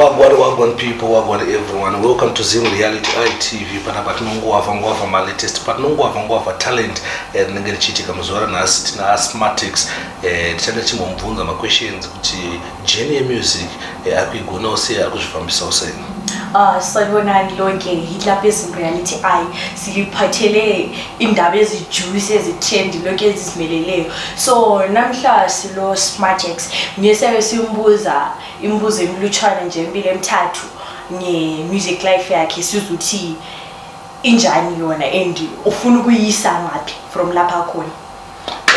Wagwan people, wagwan everyone. Welcome to Zim Reality ITV. Panapa tinongoava my latest. But tinongoava talent. Nengeni chitika mzora na Smartex. Tichanda chimomvunza ma questions kuti journey music akuigona ose akuzvifambisa useni. Sanibonani lonke hilapha Zim Reality I siliphathele indaba ezijuice ezitrendi lonke ezizimeleleyo. So namhla silo Smartex ngiyesewe simbuza imibuzo emilutshwana nje empilo emithathu nge-music life yakhe sizuthi injani yona and ufuna ukuyisa ngaphi from lapha khona.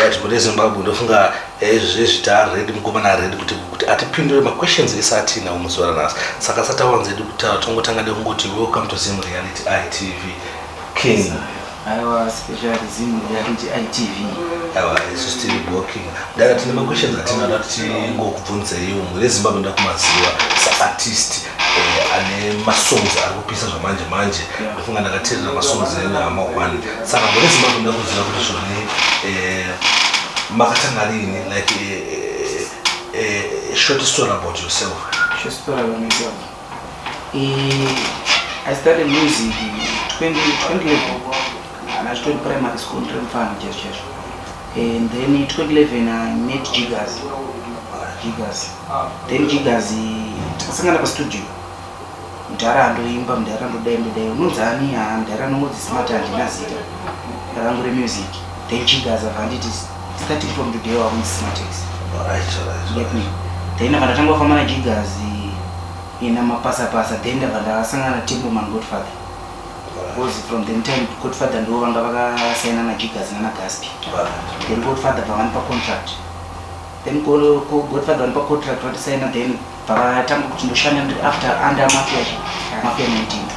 Right, but eZimbabwe ndofunga ezvita ready mukoma na ready kuti atipindure ma questions esathina umuzwara naso. Saka satawanze kuti tongotanga ngoti welcome to Zim Reality ITV King. Aiwa special Zim Reality ITV. Aiwa is still working. Dala tine ma questions atina kuti ngokubvunze iwe eZimbabwe ndakumaziwa sa artist ane masongs ari kupisa zvamanje ndofunga ndakateerera masongs ena amakwani. Saka eZimbabwe ndakuziva kuti zvone Makatangarini, like a short story about yourself. Short story about myself. I started music in 2011. And I started primary school in just. And then in 2011 I met Jiggers. Then Jiggers, I was studio. Mdarando imba, mdarando dembe, unuzani, mdarando modi smart and nazita. Mdarando music. Then Jiggers have handed it starting from the day I went Smartex. Alright. Then I had a family Jiggers in a pasa, then I sang a Timberman Godfather. Was from the time Godfather and Ovanga Sena Jiggers and a Gaspi. Then Godfather for one per contract. Then Godfather one per contract, what to say, and then Tam after under Mafia 19.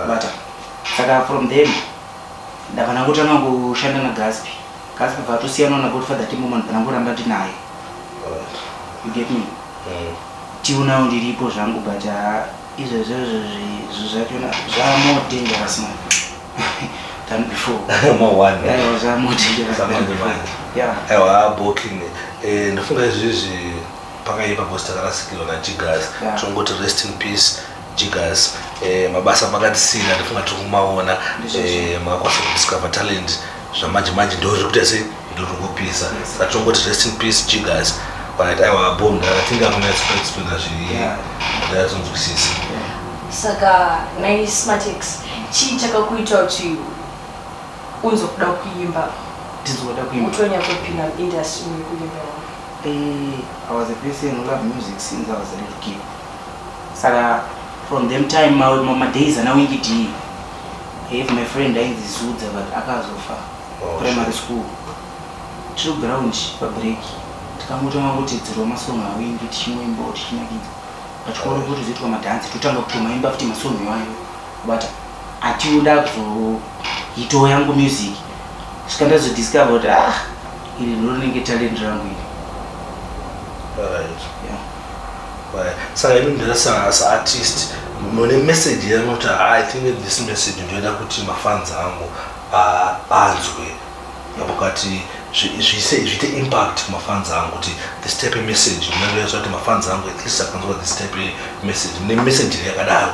But from them, the Vanagutana go Shannon Gaspi. Kasi vatu siano na Godfather Timberman panangura mbati naye. You get me? Tiuna ndiripo zvangu but izo zvazvona more dangerous than before. More one. Yeah, more dangerous than before. Yeah. Aiwa booking. Ndofunga izvizvi pakaipa posta karasikirwa na Jiggers. Tongoti rest in peace Jiggers. Mabasa makatisira ndofunga tikumaona makakwasa kudiscover talent. Zvamanje ndozvo kuti sei ndorokupisa satongoti rest in peace Jiggers but aiwa bomb ndatinga kuna explain zviri ndatonzwisisa. Saka nai Smartex chi chakakuita kuti unzokuda kuimba ndizoda kuimba utonya kupinda industry kuimba. I was a person who loved music since I was a little kid. Saka from them time my days are now in GT. If my friend died this wood but akazofa primary school true ground pa break tikamutanga kuti dziro masongo awingi tichimwemba tichinakidza pachikoro kuti zitwa madance tutanga kutomaimba futi masongo wayo but atiunda kuzoito yangu music sikandazo discover kuti ili ndinenge talent rangu ili. Alright. Yeah. Saka ndindarasa as artist mone message yanoti I think this message ndoda kuti mafans angu anzwe yabukati zvite impact mafans angu kuti this type of message ndinoyaza kuti mafans angu at least akanzwa this type of message ne message yakadaro.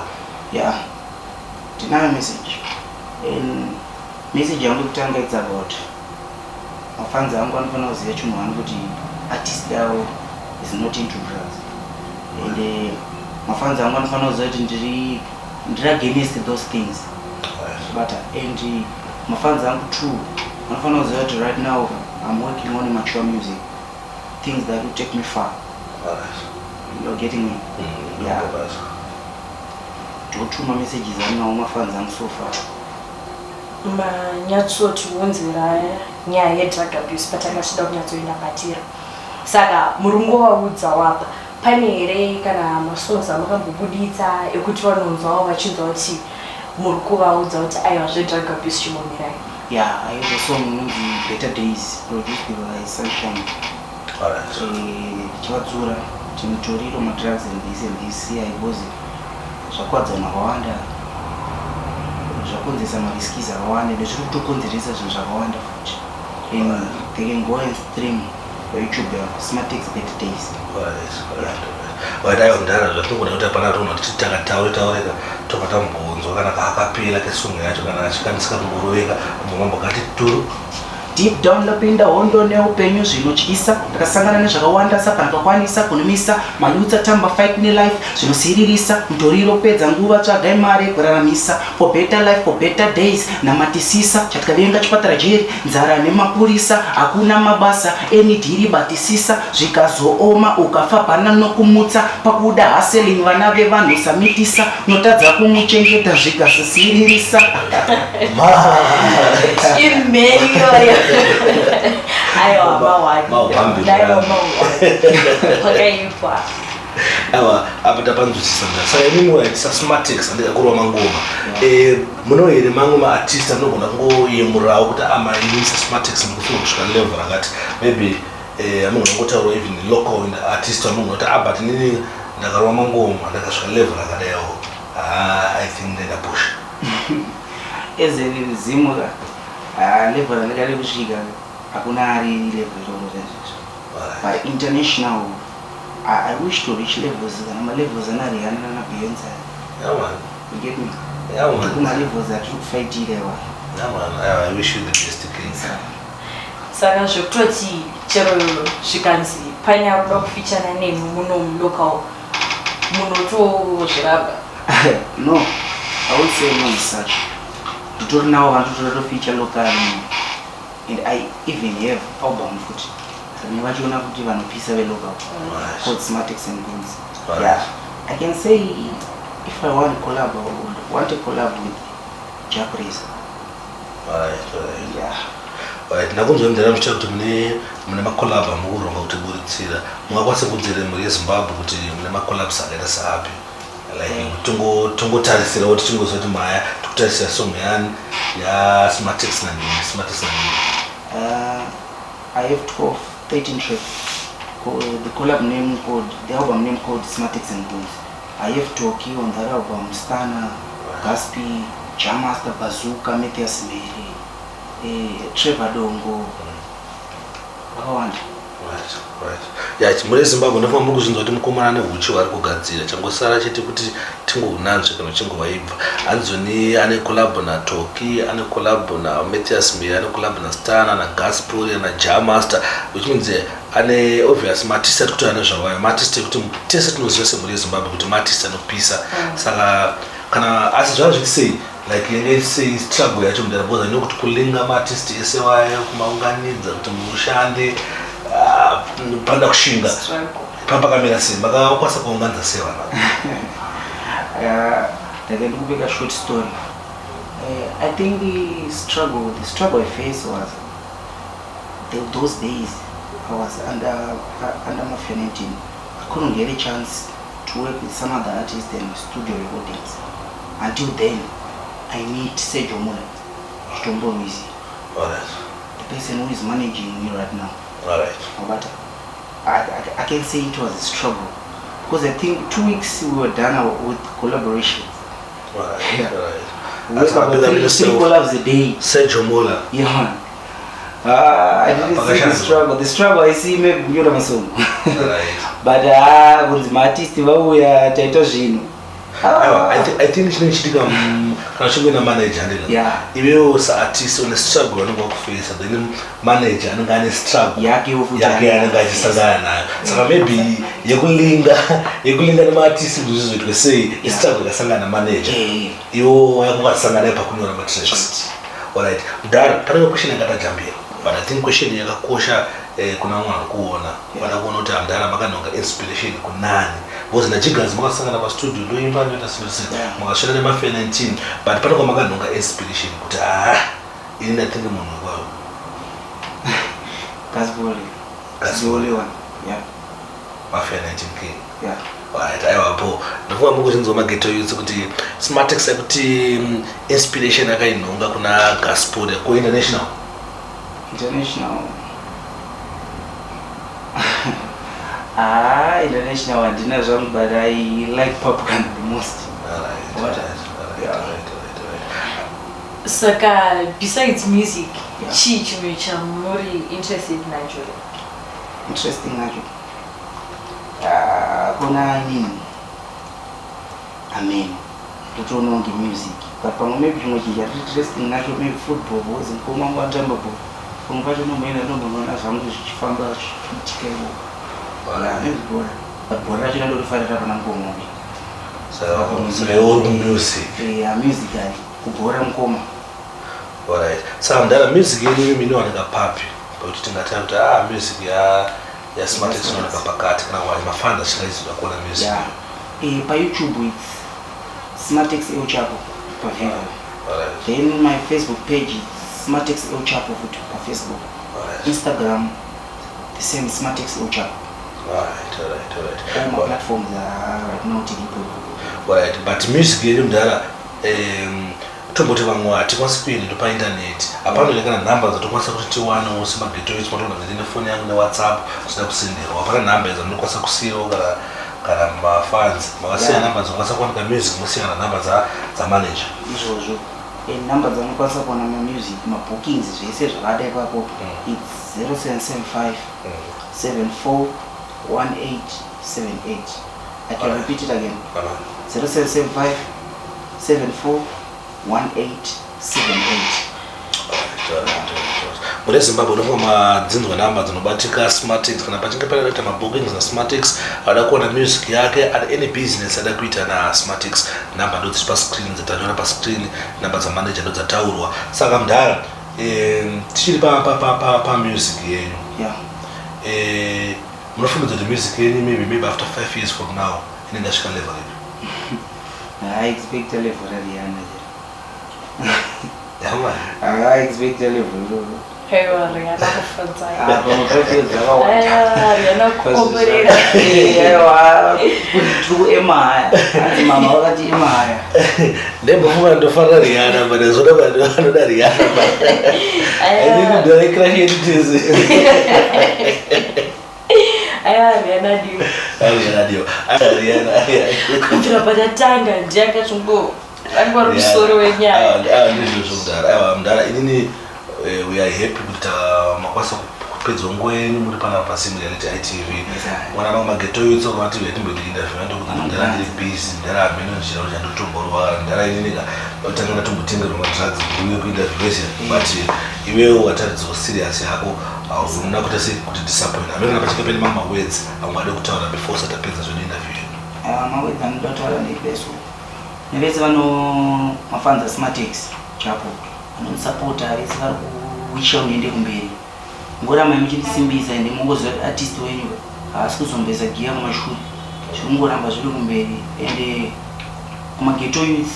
Yeah, tinayo message and message yangu kutanga it's about mafans angu anofana kuziva chinhu vanhu kuti artist yavo is not into drugs and mafans angu anofana kuziva kuti ndiri against those things. But and my fans are true. My fans are right now. I'm working on mature music, things that will take me far. You're getting me? Yeah. To my messages are now my fans are so far. Nyatso tuonzera nyaya drug abuse patakashida kunyatsoenda patira. Saka murungu waudza wapa pane here kana masongs amakambobuditsa ekuti vanonzwawo vachinzwa kuti muri kuvaudza kuti aiwa zvedrug abuse chimomirai. Yeah, I have a song in Better Days produced by Sunshine. Chivatsura chinotoriro madrugs and this aibozi zvakwadza nakawanda zvakonzesa mariskis akawanda nezviri kutokonzeresa zvinhu zvakawanda futi and they can go and stream YouTube Smartex Better Days. Wadayo ndara zvatogona kuti apana tona kuti takataureka topata mubvunzo kana kaakapela kesungu yacho kana achikandisika kungoroveka mumambo kati turu. Deep down lapinda hondo neupenyu zvinotyisa ndakasangana nezvakawanda saka ndakakwanisa kunimisa mayutsa tamba fight nelife zvinosiririsa mutoriro pedza nguva tsvagai mari kuraramisa for better life for better days namatisisa chatikavenga chipatara jeri nzara nemapurisa hakuna mabasa enidhiri batisisa zvikazooma ukafa pana nokumutsa pakuda haseling vana vevanhu samitisa notadza kumuchengeta zvikazosiririsa. Ayo mawadi dayo pakaipa awa apa tapanzwisisa saka imimi waitisa Smartex andikakurwa mangoma muno here mamwe maartist anogona kungoyemurawo kuti amainisa Smartex mukufuna kusvika level rakati maybe amogona kungotaura even local artist amogona kuti but inini ndakarwa mangoma ndakasvika level rakadayawo I think ndendapusha ezerizimuka level ndakade kusvika hakuna ari level rorozvo but international I wish to reach levels kana ma levels anariyana na Beyonce. Yeah man, you get me? Yeah man, kuna levels that you fight ile wa. Yeah man, I wish you the best case. Saka zvototi chero zvikanzi paine akuda kufichana nemi muno local muno zviraba. No, I would say no such. Tutori now want to feature local and I even have album footage. Nevachiona kuti vanopisa velocal called Smartex and Goons. Yeah, I can say if I want to collab, I would want to collab with Japanese. Right. Yeah. Right. Nakunzwa ndinamutira kuti mune makolab amukuronga kuti buritsira mungakwanisa kudzere muri yeZimbabwe kuti mune makolabs akaita saapi like tungotarisira kuti tingozoti maya tikutarisira song yani ya Smartex na I have 13 tracks. The collab name called, the album name called Smartex and Goons. I have Toki on that album, Stana, Gaspi, Jamaster, Bazooka, Matthias Mary, Trevor Dongo. Right. Yeah, it's muri Zimbabwe ndofamba muri kuzvinzwa kuti mukomana nehuchi vari kugadzira changosara chete kuti tingounanzve kana chingovaibva anzoni ane collab na Toki ane collab na Matthias Mary ane collab na Stana na Gaspol na Jamaster which means ane obvious matista kuti ane zvawayo matista kuti tese tinoziva semuri Zimbabwe kuti matista anopisa saka kana asi zvava zvichisei like yengesei struggle yacho mudaraboza nokuti kulinga maartist ese wayo kumaunganidza kuti mushande panda kushinga papakamira sei makakwanisa kuunganidza sei vana. Ndakandikubeka short story. I think the struggle I faced was those days I was under my financing. I couldn't get a chance to work with some other artists and studio recordings. Until then, I need Sergio Mula, Stombo Misi. Alright. The person who is managing me right now. Alright. But I can say it was a struggle. Because I think 2 weeks we were done with collaboration. Alright. Yeah. Alright. We work about 3 collabs a day. Sergio Mula. Yeah, man. I didn't see the struggle. The struggle I see maybe you're song. But with my artist, we are title Jino. I think chichitika kana chingwe na manager ndika iwewo sa artist one struggle anenge akuface then manager anenge ane struggle yake anenge achisangana nayo saka maybe yekulinga nemaartist zvizvoitwe sei istruggle yakasangana na manager iwo yakasangana naye pakunyora matracks. Alright, mudhara panenge question yakatajambira but I think question yakakosha kuna vamwe vari kuona vada kuona kuti mudhara makanonga inspiration kunani because najigazi makasangana pastudio ndoimba ndoita makasvika nema19 but panonga makanonga inspiration kuti ini ndatenga munhu kwayo That's the only one. Yeah. Mafia 19K. Yeah. Right, aiwapo ndofunga mukuchinzwa mageto youth kuti Smartex kuti inspiration yakainonga kuna Gaspol ku international international I didn't know, but I like popcorn the most. Alright. Saka besides music chichi mecha muri interested nacho interesting nacho akhona nini amen totoona nge music but pamwe maybe chimwe chija interesting nacho maybe football because nkoma ngwatamba ball pamwe pacho nomboenda ndomboona zvangu zvichifamba zvichiitika ivo but bhora racho ndandotofarira pana mukomobi music musically kubhora mukoma. Alright. Saka mdala music yedu mimi inowanika papi pakuti tingati kuti music ya Smartex inowanika pakati kana wali mafanda chikaizwa kuona music pa YouTube it's Smartex Chapo pa Viva. Alright. Then my Facebook page is Smartex Chapo pa Facebook. Alright. Instagram the same Smartex Chapo. Alright. All my platforms are right now TikTok. Alright, but music yedu mdala tomboti vamwati kwasipini topa internet apanolekana namba dzatokwanisa kuti tiwane wose mageto echi matona ndine phone yangu ne WhatsApp kusina kusenderwa apana namba edzo munokwanisa kusiyawo kana mafans makasiya namba dzokwanisa kuwanika music musiyana namba za manager izvozvo namba dzanokwanisa kuona mamusic mabookings zvese zvakada ipapo it's 0775 74 1878. I can repeat it again. 0775 74 1878. Mune Zimbabwe ndiko madzinzwa namba dzinobatika Smartex kana pachinge pakaita mabookings na Smartex ada kuona music yake at any business ada kuita na Smartex namba ndo dziri pa screen dzatanyora pa screen namba za manager ndo dzataurwa saka mdala tichiri pa music yenyu munofunga kuti music yenyu maybe after 5 years from now inenge svika level ipi? I expect a level Rihanna. I expect a level. Hey, Rihanna kufanza. Rihanna kukomborera. True Emma. Mama wakati Emma. Ndembo mwa ndofana Rihanna but zoda bado Rihanna. I need to direct here it is. Rihanna. Kumpira pada tanga njaka chungo. Angwa rusoro wenyaya. Ndizvo zvokudara. Mdala inini we are happy kuti makwasa kupedza nguva yenyu muri pana pasimu reality ITV. Mwana mama geto yotso kwati vetimboita interview ndokuti ndara ndiri busy ndara ameno njira kuti ndotomborwa ndara inini utanga tombotengerwa madrugs kuuye kuita vese but iwewe wataridza serious yako auna kuti sei kuti disappoint ameno pachike pene mama words angade kutaura before satapedza zvino interview. Mawedzi anotaura ndezvo. Nevese vano mafanza Smartex Chapo anotsapota vese vari kuwisha unoende kumberi ngoramba muchitisimbisa ende mungozoti artist wenyu haasi kuzombesa giya kumashuri zvirongoramba zviri kumberi ende kumageto youth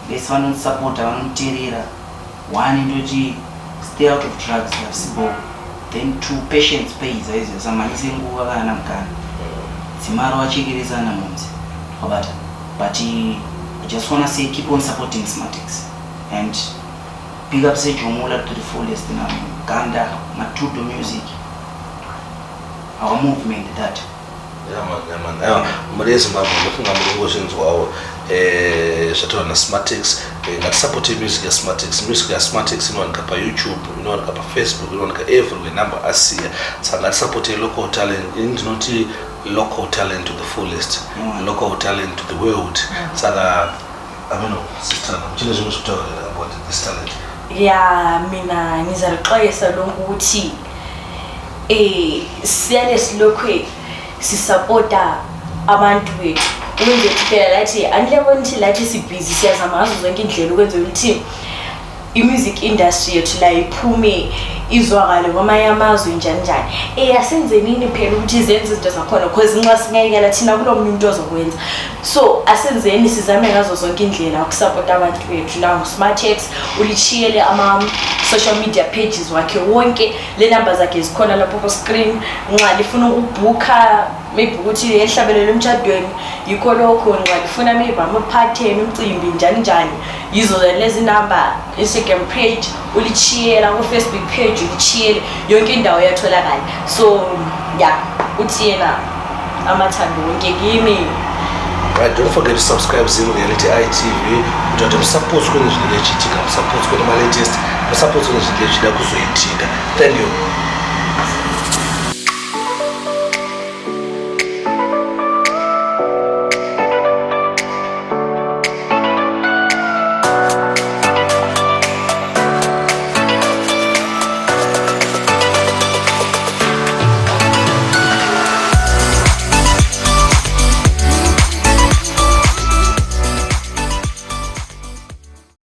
vese vanotsapota vanomuteerera one ndoti stay out of drugs nasibo then two patience pays aizo samanyise nguva kana mukana dzimaro vachekeresa ana mumzi wabata but I just want to say keep on supporting Smartex and big up say Jomula to the fullest in Ganda, Matuto music, our movement that. Muri Zimbabwe ndofunga muri ngozvinzwawo zvatova na Smartex ngatisapote music ya Smartex inowanika pa YouTube inowanika pa Facebook inowanika everywhere number asiya saka ngatisapote local talent ndinoti local talent to the fullest local talent to the world saka ameno sister mchile zvimwe zvokutaura about this talent mina ngizarixolisa lokuthi siyale silokwe sisupporta abantu wethu uyenze phela lathi andilebona ukuthi lathi sibhizi siyazama ngazo zonke indlela ukwenza ukuthi i-music industry yethu la iphume izwakale kwamanye amazwe njani asenzenini phela ukuthi izenze izinto zakhona because nxa singayekela thina kulo muntu ozokwenza so asenzeni sizame ngazo zonke indlela ukusupporta abantu bethu la Smartex ulichiyele social media pages wakhe wonke le number zakhe zikhona lapho ku screen nxa lifuna ukubooka maybe ukuthi ehlabelele emtshadweni yikho lokho nxa lifuna maybe ama-pattern umcimbi njani yizo lezi number Instagram page ulichiyela ku Facebook page ulichiyele yonke indawo yatholakala so uthi yena amathando wonke kimi. Right, don't forget to subscribe to Reality ITV. Don't support kwenye zile chitika, support kwenye latest, support kwenye zile chitika kuzoitika. Thank you.